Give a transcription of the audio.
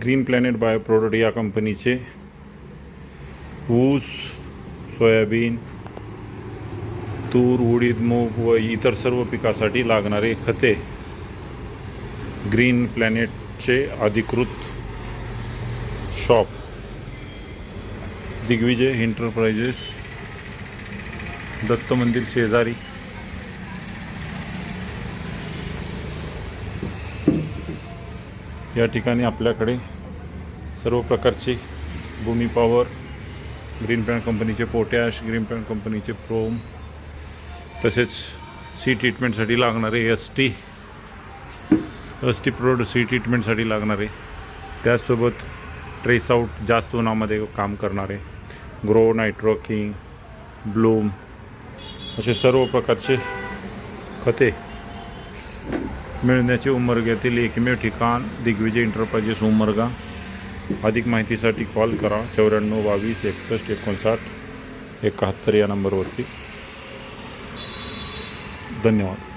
Green planet bio product या कंपनीचे ऊस, सोयाबीन, तूर, उडीद, मूग व इतर सर्व पिकासाठी लागणारे खते ग्रीन प्लॅनेटचे अधिकृत शॉप दिग्विजय एंटरप्राइजेस, दत्त मंदिर शेजारी, या ठिकाणी आपल्याकडे सर्व प्रकारचे भूमी पॉवर, ग्रीन प्लॅनेट कंपनीचे पोटॅश, ग्रीन प्लॅनेट कंपनीचे प्रोम, तसेच सी ट्रीटमेंटसाठी लागणारे एस टी प्रोडक्ट सी ट्रीटमेंटसाठी लागणारे, त्याचसोबत ट्रेस आउट जास्त उन्हामध्ये काम करणारे, ग्रो, नायट्रो किंग, ब्लूम असे सर्व प्रकारचे खते मिळण्याचे उमरग्यातील एकमेव ठिकाण दिग्विजय एंटरप्राइजेस उमरगा. अधिक माहितीसाठी कॉल करा 94 22 61 59 71 या नंबरवरती. धन्यवाद.